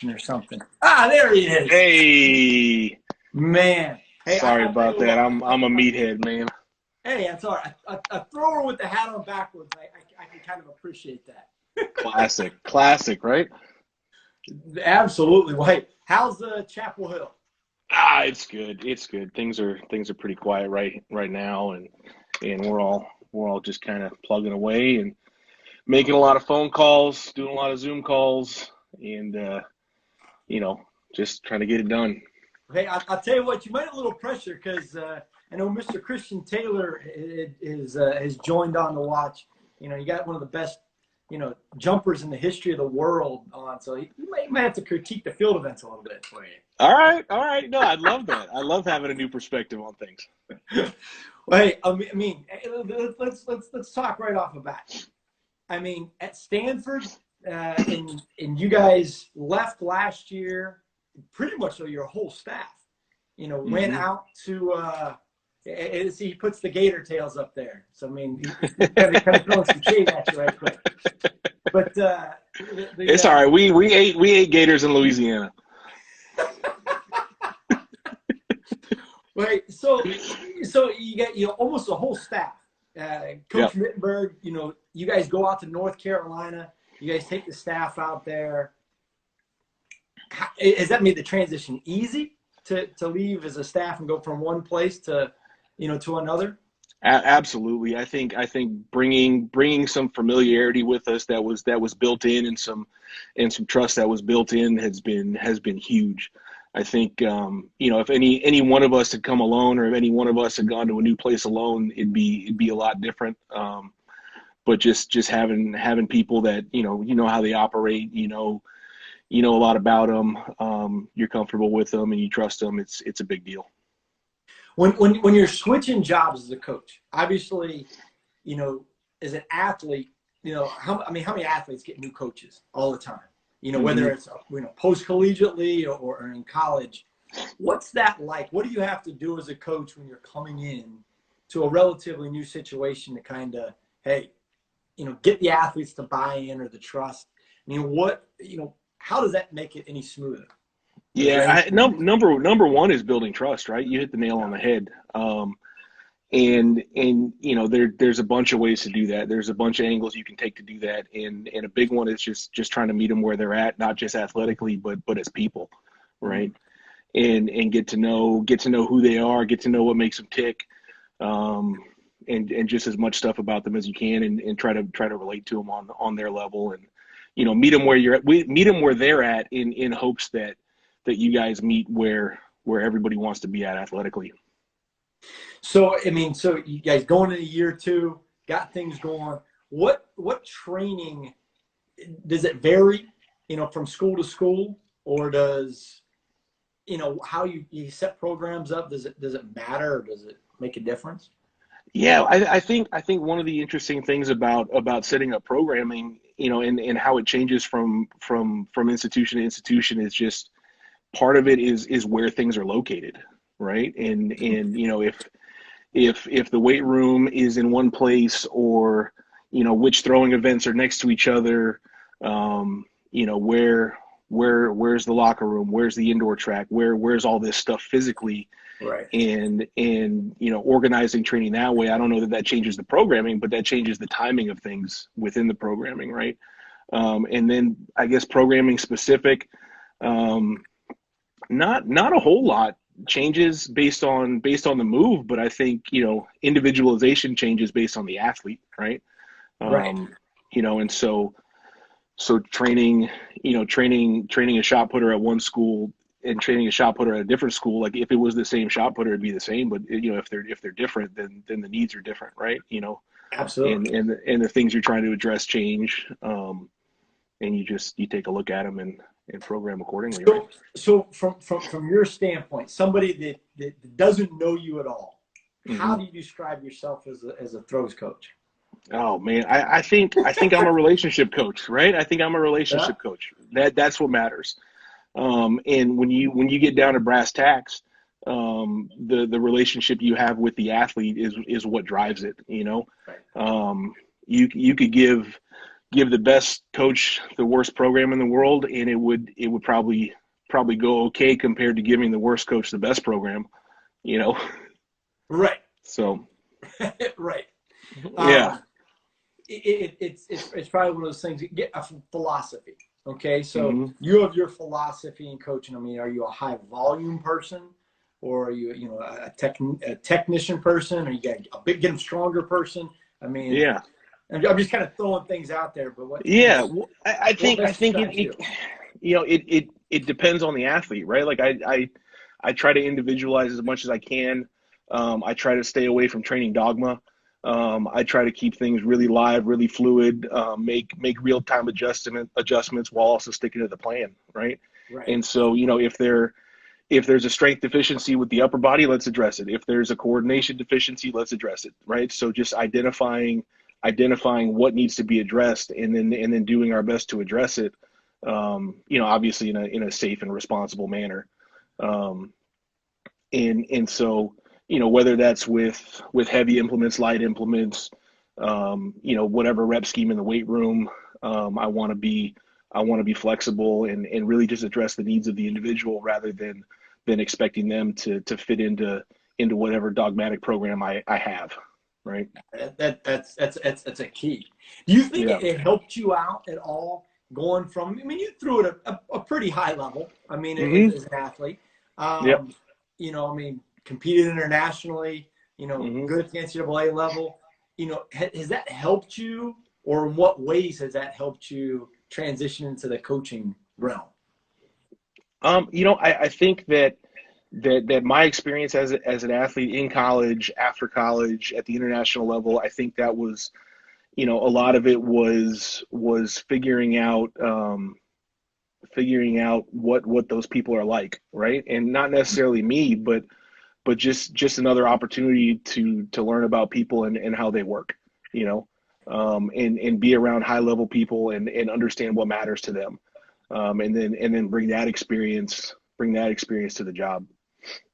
or something. Ah, there he is. Hey, Man. Hey, sorry I'll tell about you that. what. I'm a meathead, man. Hey, that's all right. A thrower with the hat on backwards, I can kind of appreciate that. Classic, right? Absolutely. Well, hey, how's Chapel Hill? It's good. It's good. Things are pretty quiet right now, and we're all just kind of plugging away and making a lot of phone calls, doing a lot of Zoom calls, and you know, just trying to get it done. Hey, I'll tell you what, you might have a little pressure because I know Mr. Christian Taylor has joined on the watch. You know, you got one of the best, jumpers in the history of the world on. So you might have to critique the field events a little bit for you. All right, all right. No, I love that. I love having a new perspective on things. Well, hey, I mean, let's talk right off the bat. I mean, at Stanford, and you guys left last year. Pretty much so your whole staff, went out to see he puts the gator tails up there. So I mean, he's kind of throwing some shade at you right quick. But It's all right. We ate gators in Louisiana. Right. So you get almost the whole staff. Coach Mittenberg, you guys go out to North Carolina. You guys take the staff out there. Has that made the transition easy to leave as a staff and go from one place to another? Absolutely. I think bringing some familiarity with us that was built in, and some trust that was built in has been huge. I think if any one of us had come alone, or if any one of us had gone to a new place alone, it'd be a lot different. But just having people that how they operate, a lot about them, you're comfortable with them and you trust them, it's a big deal. When you're switching jobs as a coach, obviously, as an athlete, how many athletes get new coaches all the time? Whether it's post collegiately or in college. What's that like? What do you have to do as a coach when you're coming in to a relatively new situation to kind of, hey, get the athletes to buy in or the trust? How does that make it any smoother? Yeah, number one is building trust, right? You hit the nail on the head. And there's a bunch of ways to do that. There's a bunch of angles you can take to do that, and a big one is just trying to meet them where they're at, not just athletically, but as people, right? And get to know who they are, get to know what makes them tick, and just as much stuff about them as you can, and try to relate to them on their level, and meet them where they're at, in hopes that you guys meet where everybody wants to be at athletically. So you guys going into year 2, got things going. What training, does it vary, from school to school, or does how you set programs up, does it matter, or does it make a difference? Yeah, I think one of the interesting things about setting up programming, and how it changes from institution to institution, is just part of it is where things are located, right? And if the weight room is in one place, or which throwing events are next to each other, where's the locker room, where's the indoor track, where's all this stuff physically, right? And organizing training that way. I don't know that changes the programming, but that changes the timing of things within the programming, right? And then I guess programming specific, not a whole lot changes based on the move, but I think individualization changes based on the athlete, right? Right. And so training a shot putter at one school and training a shot putter at a different school, like if it was the same shot putter, it'd be the same, but if they're different, then the needs are different, right? Absolutely. And the things you're trying to address change, and you take a look at them and program accordingly. So, right? so from your standpoint, somebody that doesn't know you at all, how do you describe yourself as a throws coach? Oh man, I think I'm a relationship coach, right? I think I'm a relationship coach. That's what matters. And when you get down to brass tacks, the relationship you have with the athlete is what drives it. Right. You could give give the best coach the worst program in the world, and it would probably go okay compared to giving the worst coach the best program, you know. Right. So right. Yeah. It's probably one of those things. Get a philosophy. Okay, so Mm-hmm. you have your philosophy in coaching. I mean, are you a high volume person, or are you a technician person, or you get get them stronger person? I mean, Yeah. I'm just kind of throwing things out there, but what? Yeah. Well, I think you? it depends on the athlete, right? Like I try to individualize as much as I can. I try to stay away from training dogma. I try to keep things really live, really fluid, make real time adjustments while also sticking to the plan, right? Right. And so, if there's a strength deficiency with the upper body, let's address it. If there's a coordination deficiency, let's address it, right? So just identifying what needs to be addressed, and then doing our best to address it. Obviously in a safe and responsible manner. And so, whether that's with heavy implements, light implements, whatever rep scheme in the weight room, I want to be flexible and really just address the needs of the individual rather than expecting them to fit into whatever dogmatic program I have. Right. That's a key. Do you think Yeah. it helped you out at all going from? I mean, you threw it a pretty high level. I mean, Mm-hmm. as an athlete, Yep. I mean, competed internationally. Mm-hmm. Good at the NCAA level. Has that helped you, or in what ways has that helped you transition into the coaching realm? I think that my experience as an athlete in college, after college, at the international level, I think that was, a lot of it was figuring out what those people are like, right? And not necessarily me, but just another opportunity to learn about people and how they work, and be around high level people and understand what matters to them, and then bring that experience to the job.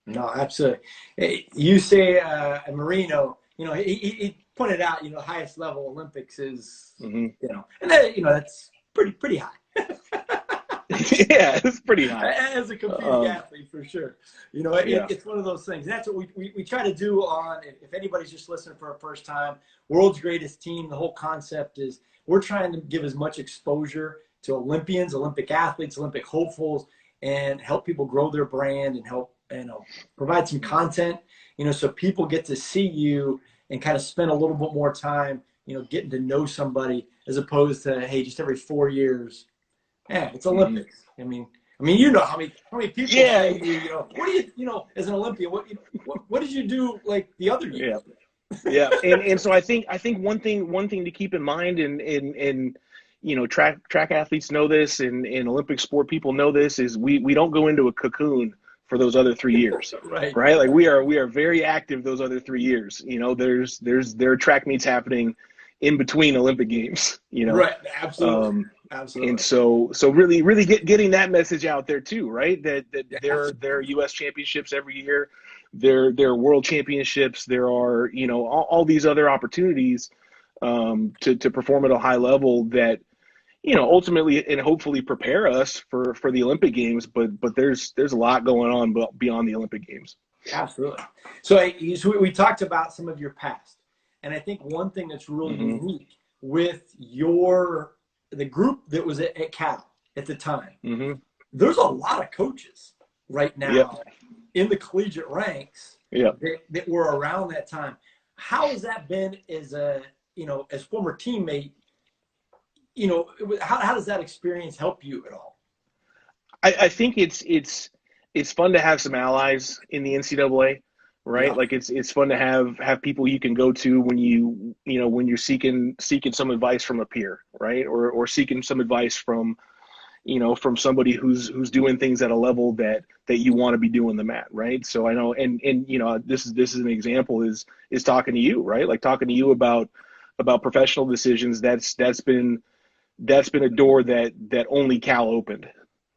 No, absolutely. Hey, you say Marino, he pointed out, the highest level Olympics is, Mm-hmm. And that, that's pretty high. Yeah, it's pretty high. As a competing athlete, for sure. It's one of those things. And that's what we try to do on, if anybody's just listening for a first time, World's Greatest Team, the whole concept is we're trying to give as much exposure to Olympians, Olympic athletes, Olympic hopefuls, and help people grow their brand and help, provide some content, so people get to see you and kind of spend a little bit more time, getting to know somebody, as opposed to, hey, just every 4 years, it's Olympics. Mm-hmm. I mean, how many people say to you, what do you, as an Olympian, what did you do like the other year? Yeah. And so I think one thing to keep in mind, and track athletes know this, and Olympic sport people know this, is we don't go into a cocoon for those other 3 years. Right. Like we are very active those other 3 years. There are track meets happening in between Olympic games, Right. Absolutely. Absolutely. And so really getting that message out there too, right? That there are U.S. championships every year. There are world championships. There are, all these other opportunities to perform at a high level that, ultimately and hopefully prepare us for the Olympic Games. But there's a lot going on beyond the Olympic Games. Absolutely. So we talked about some of your past, and I think one thing that's really Mm-hmm. unique with the group that was at Cal at the time, mm-hmm. there's a lot of coaches right now. Yep. In the collegiate ranks, that were around that time. How has that been as as former teammate? How does that experience help you at all? I think it's fun to have some allies in the NCAA, right? Yeah. Like it's fun to have people you can go to when when you're seeking some advice from a peer, right? Or seeking some advice from somebody who's doing things at a level that you want to be doing them at, right? So I know, and this is an example is talking to you, right? Like talking to you about professional decisions. That's been a door that only Cal opened,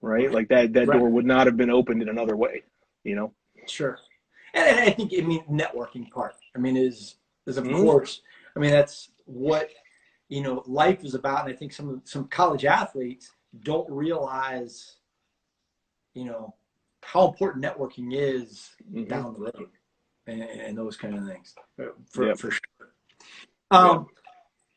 right? Like that door would not have been opened in another way, Sure. And I think, networking part, is of mm-hmm. course, that's what, life is about. And I think some college athletes don't realize, how important networking is down the road and those kind of things for sure.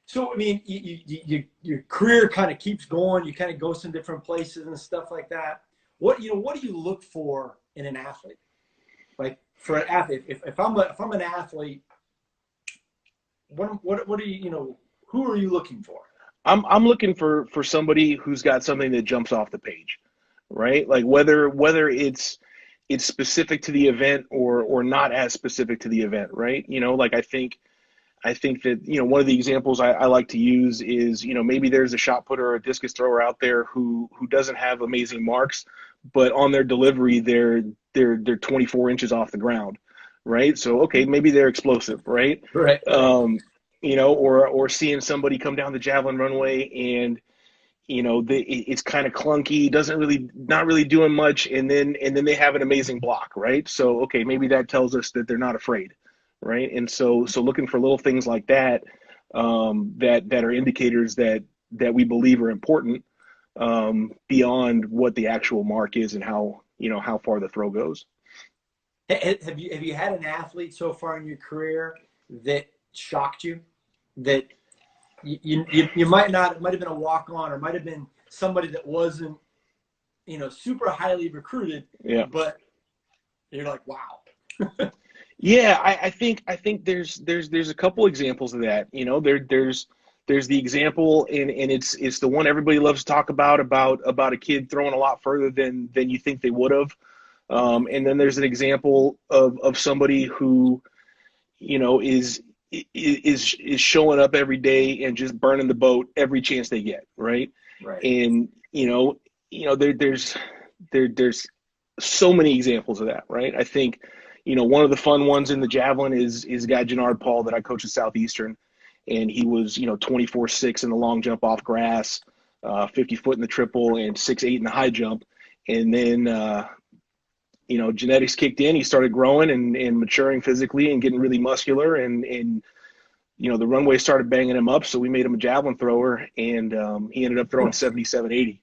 So, I mean, your career kind of keeps going. You kind of go some different places and stuff like that. What do you look for in an athlete? Like for an athlete, if I'm an athlete, what are you, who are you looking for? I'm looking for somebody who's got something that jumps off the page, right? Like whether it's specific to the event or not as specific to the event, right? Like I think that, one of the examples I like to use is, maybe there's a shot putter or a discus thrower out there who doesn't have amazing marks, but on their delivery, they're 24 inches off the ground, right? So, okay, maybe they're explosive, right? Right. Or seeing somebody come down the javelin runway and, it's kind of clunky, not really doing much, and then they have an amazing block, right? So, okay, maybe that tells us that they're not afraid. Right. And so looking for little things like that, that are indicators that we believe are important, beyond what the actual mark is and how far the throw goes. Have you had an athlete so far in your career that shocked you, that you might not, it might have been a walk on, or might have been somebody that wasn't, super highly recruited, but you're like, wow. Yeah, I think there's a couple examples of that. There's the example, and it's the one everybody loves to talk about a kid throwing a lot further than you think they would have. And then there's an example of somebody who, is showing up every day and just burning the boat every chance they get, right? Right. And there's so many examples of that, right? I think, one of the fun ones in the javelin is a guy, Jannard Paul, that I coach at Southeastern, and he was 24-6 in the long jump off grass, 50 foot in the triple, and 6'8" in the high jump. And then genetics kicked in. He started growing and maturing physically and getting really muscular, and the runway started banging him up, so we made him a javelin thrower, and he ended up throwing 77-80.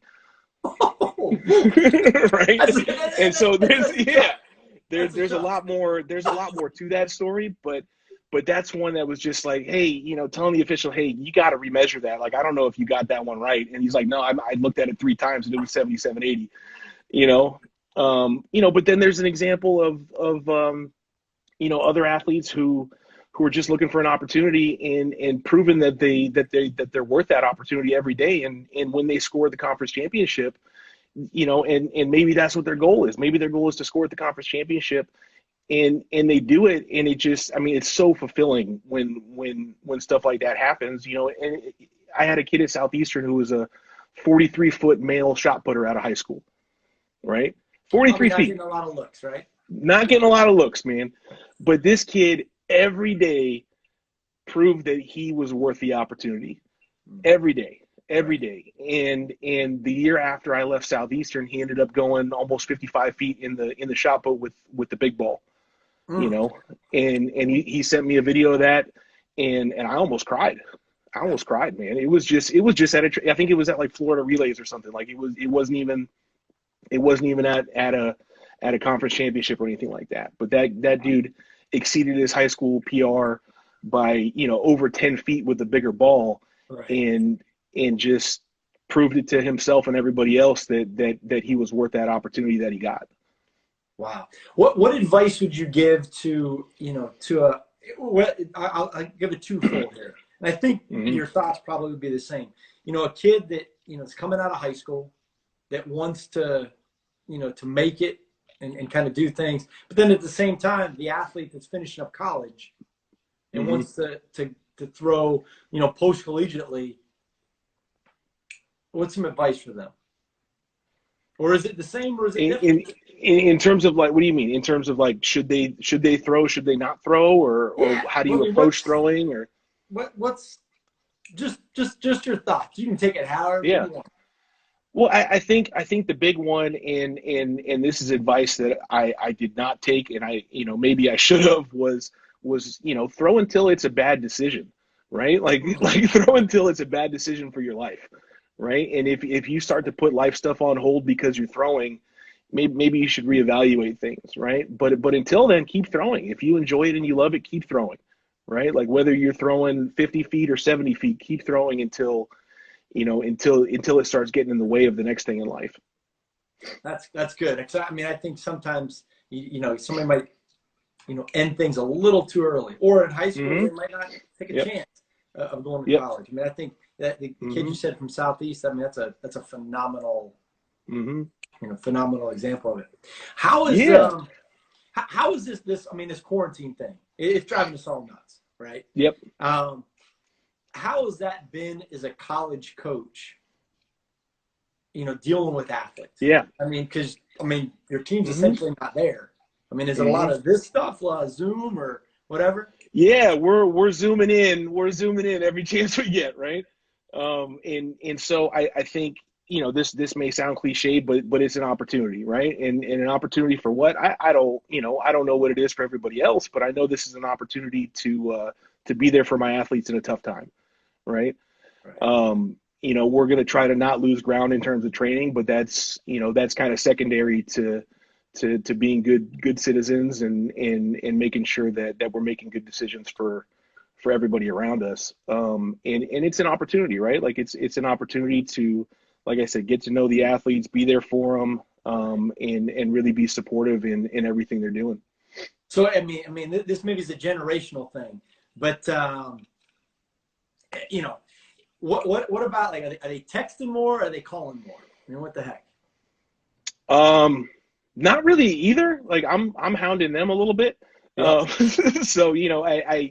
Right? And so there's a lot more to that story, but that's one that was just like, hey, telling the official, hey, you got to remeasure that. Like, I don't know if you got that one right. And he's like, no, I looked at it 3 times and it was 77-80, but then there's an example of other athletes who are just looking for an opportunity and proving that they're worth that opportunity every day. And when they score the conference championship, and maybe that's what their goal is. Maybe their goal is to score at the conference championship, and they do it. And it just, it's so fulfilling when stuff like that happens, and I had a kid at Southeastern who was a 43-foot male shot putter out of high school, right? 43 feet. Not getting a lot of looks, right? Not getting a lot of looks, man. But this kid every day proved that he was worth the opportunity. Every day. And the year after I left Southeastern, he ended up going almost 55 feet in the shot put with the big ball, and he sent me a video of that, and I almost cried. Man. It was just I think it was at like Florida Relays or something. Like it wasn't even at a conference championship or anything like that. But that dude exceeded his high school PR by, over 10 feet with a bigger ball. Right. And just proved it to himself and everybody else that he was worth that opportunity that he got. Wow. What advice would you give to I'll give it twofold here. And I think your thoughts probably would be the same. A kid that, is coming out of high school that wants to, to make it and kind of do things. But then at the same time, the athlete that's finishing up college and wants to throw, post collegiately. What's some advice for them? Or is it the same, or is it different? In terms of like, what do you mean? In terms of like, should they throw, should they not throw, or how do you approach throwing, or what's just your thoughts? You can take it however you want. Well, I think the big one, and this is advice that I did not take, and maybe I should have, was throw until it's a bad decision, right? Like throw until it's a bad decision for your life, right? And if you start to put life stuff on hold because you're throwing, maybe you should reevaluate things, right? But until then, keep throwing. If you enjoy it and you love it, keep throwing, right? Like whether you're throwing 50 feet or 70 feet, keep throwing until it starts getting in the way of the next thing in life. That's good. I mean, I think sometimes somebody might end things a little too early, or in high school they might not take a chance of going to college. I mean, I think that the kid you said from Southeast, I mean, that's a phenomenal, phenomenal example of it. How is this? I mean, this quarantine thing, it's driving us all nuts, right? Yep. How has that been as a college coach? Dealing with athletes. Yeah. I mean, because your team's essentially not there. I mean, is it a lot of this stuff, a lot of Zoom or whatever? Yeah, we're zooming in. We're zooming in every chance we get, right? And so I think this may sound cliche, but it's an opportunity, right? And an opportunity for what? I don't know what it is for everybody else, but I know this is an opportunity to be there for my athletes in a tough time, right? We're going to try to not lose ground in terms of training, but that's kind of secondary to being good citizens and making sure that we're making good decisions for everybody around us. And it's an opportunity, right? Like it's an opportunity to, like I said, get to know the athletes, be there for them, and really be supportive in everything they're doing. So, I mean, this maybe is a generational thing, but, what about, like, are they texting more? Or are they calling more? I mean, what the heck? Not really either. Like I'm hounding them a little bit. So, I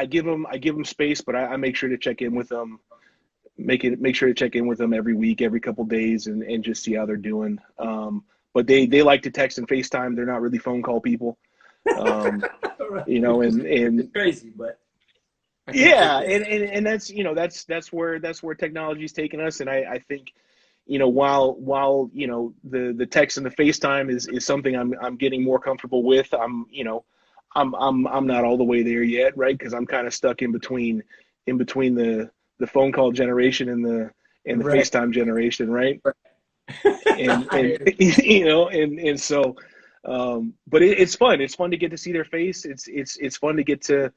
give them space, but I make sure to check in with them, make sure to check in with them every week, every couple days and just see how they're doing. But they like to text and FaceTime. They're not really phone call people. Right. And it's crazy, but yeah, and that's where technology's taken us. And I think, while the text and the FaceTime is something I'm getting more comfortable with, I'm not all the way there yet, right? Because I'm kind of stuck in between the phone call generation and the right. FaceTime generation, right? And so, but it's fun. It's fun to get to see their face. It's fun to get to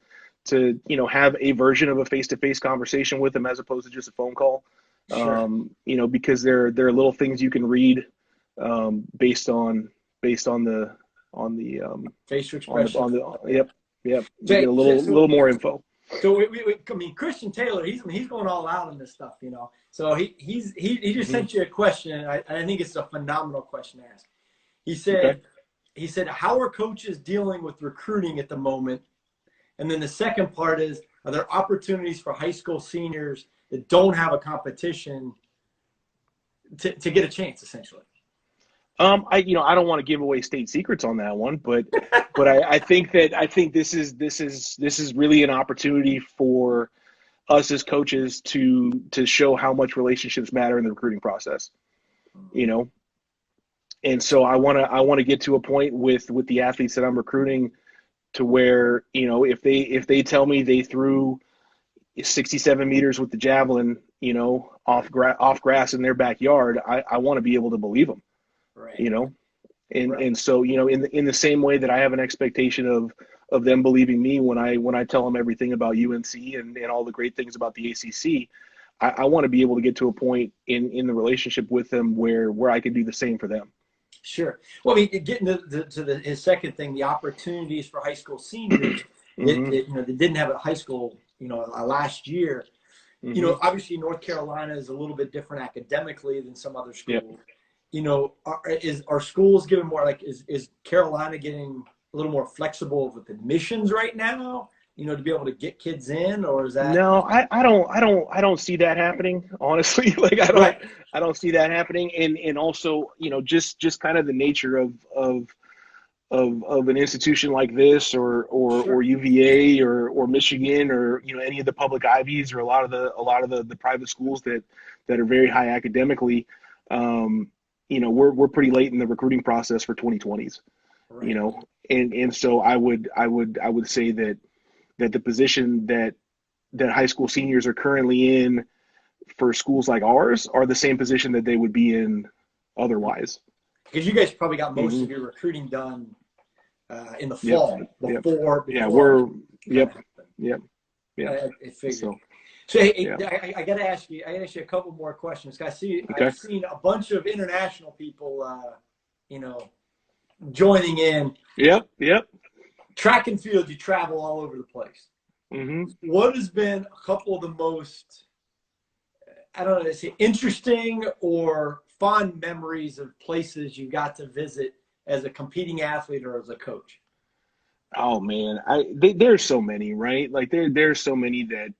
have a version of a face-to-face conversation with them as opposed to just a phone call. Sure. Because there are little things you can read based on the facial expression. Yep. You get a little more info. So I mean, Christian Taylor, he's going all out on this stuff, So he just sent you a question. I think it's a phenomenal question to ask. He said, how are coaches dealing with recruiting at the moment? And then the second part is, are there opportunities for high school seniors that don't have a competition to get a chance, essentially? I don't want to give away state secrets on that one, but I think this is really an opportunity for us as coaches to show how much relationships matter in the recruiting process, and so I want to get to a point with the athletes that I'm recruiting to where, if they tell me they threw 67 meters with the javelin, off grass in their backyard, I want to be able to believe them. Right. And so, in the same way that I have an expectation of them believing me when I tell them everything about UNC and all the great things about the ACC, I want to be able to get to a point in the relationship with them where I can do the same for them. Sure. Well, I mean, getting to his second thing, the opportunities for high school seniors that didn't have a high school, last year. Obviously North Carolina is a little bit different academically than some other schools. Yep. Are schools giving more, like, is Carolina getting a little more flexible with admissions right now, to be able to get kids in, or is that? No, I don't see that happening, honestly. Like I don't see that happening. And also, just kind of the nature of an institution like this or UVA or Michigan or, any of the public Ivies or a lot of the private schools that are very high academically, we're pretty late in the recruiting process for 2020s, right. And so I would say that the position that high school seniors are currently in for schools like ours are the same position that they would be in otherwise. Because you guys probably got most of your recruiting done in the fall before. Yep. I figured. So hey, I got to ask you a couple more questions. I've seen a bunch of international people, joining in. Yep. Track and field, you travel all over the place. What has been a couple of the most, I don't know, say interesting or fond memories of places you got to visit as a competing athlete or as a coach? Oh man, there's so many, right? Like there's so many that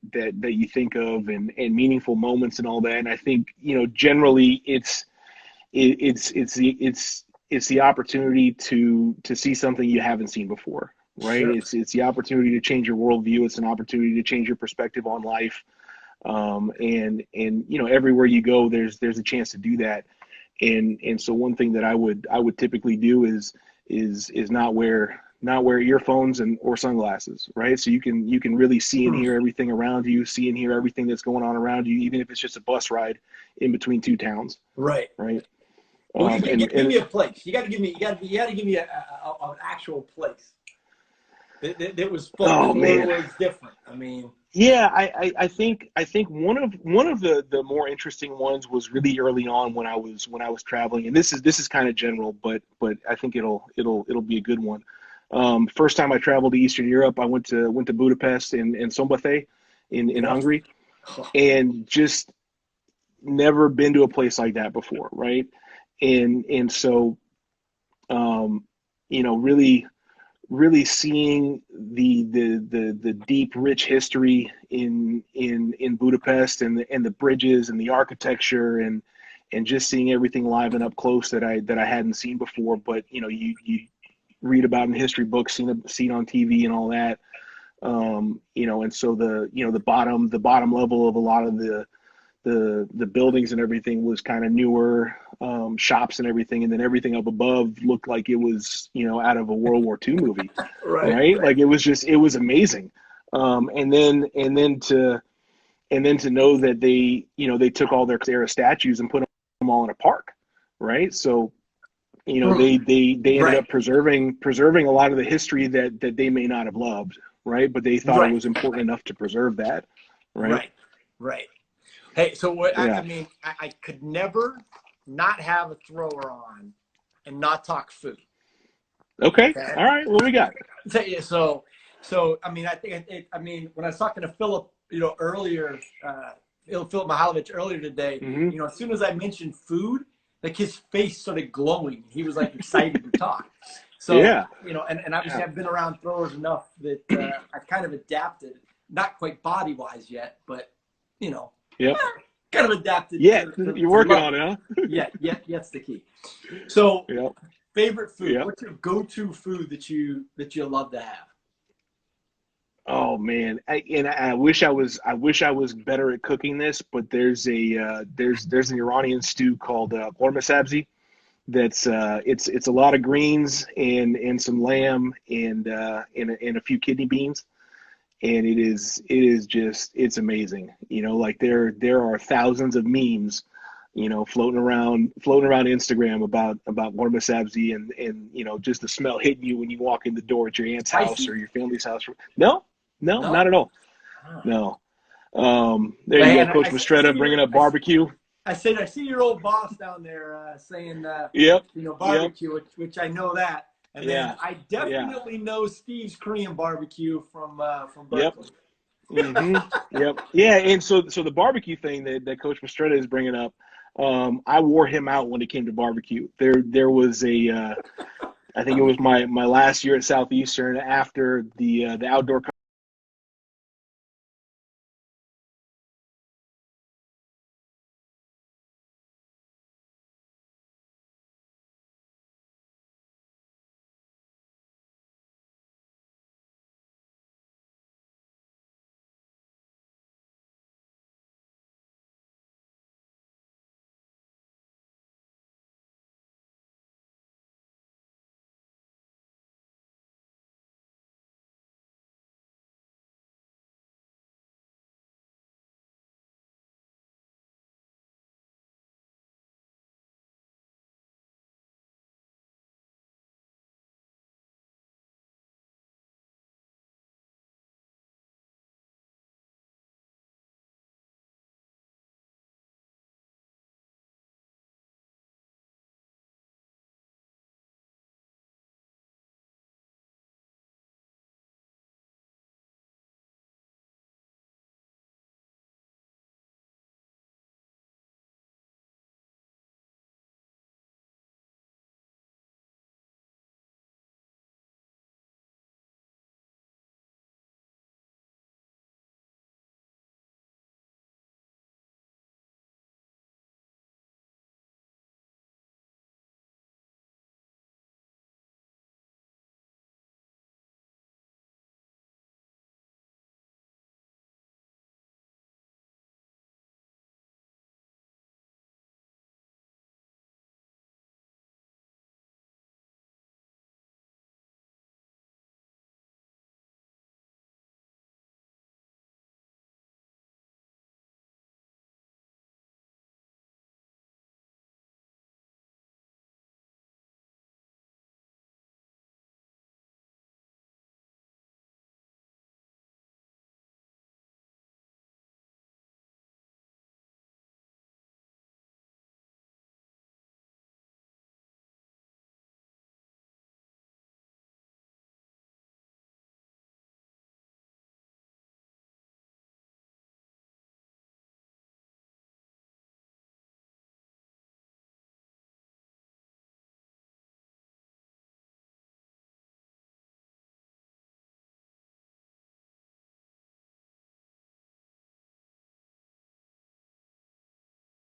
you think of and meaningful moments and all that. And I think, generally it's the opportunity to see something you haven't seen before, right? Sure. It's the opportunity to change your worldview. It's an opportunity to change your perspective on life. And everywhere you go, there's a chance to do that. And so one thing that I would typically do is not wear earphones or sunglasses, right? So you can really see and hear everything around you, see and hear everything that's going on around you, even if it's just a bus ride in between two towns. Right. Well, give me a place. You got to give me an actual place that was fun or was different. I mean. Yeah, I think one of the more interesting ones was really early on when I was traveling, and this is kind of general, but I think it'll be a good one. First time I traveled to Eastern Europe, I went to Budapest and Szombathely in Hungary, and just never been to a place like that before, right? And so, really seeing the deep, rich history in Budapest and the bridges and the architecture and just seeing everything live and up close that I hadn't seen before. But you read about in history books, seen on TV and all that. And so the bottom level of a lot of the buildings and everything was kind of newer shops and everything, and then everything up above looked like it was out of a World War II movie, right? Like it was amazing. And then to know that they took all their era statues and put them all in a park, right? So they ended up preserving a lot of the history that they may not have loved, right? But they thought it was important enough to preserve that, right? Right. Hey, so what I mean, I could never not have a thrower on and not talk food. Okay. All right. What we got? So I mean, when I was talking to Philip, earlier, Philip Mihailovich earlier today, as soon as I mentioned food, like his face started glowing. He was like excited to talk. So, and obviously I've been around throwers enough that I've kind of adapted, not quite body wise yet, but kind of adapted. Yeah, you're working on it, huh? That's the key. So, favorite food. What's your go-to food that you love to have? Oh man, I wish I was better at cooking this, but there's an Iranian stew called korma sabzi. That's it's a lot of greens and some lamb and a few kidney beans. And it's amazing. Like there are thousands of memes, floating around Instagram about korma sabzi and just the smell hitting you when you walk in the door at your aunt's house or your family's house. No, not at all. No. There you go, Coach Mastretta bringing up barbecue. I see your old boss down there saying, barbecue, which I know that. And then I definitely know Steve's Korean barbecue from Berkeley. Yeah, and so the barbecue thing that Coach Mastretta is bringing up, I wore him out when it came to barbecue. There was I think it was my last year at Southeastern after the outdoor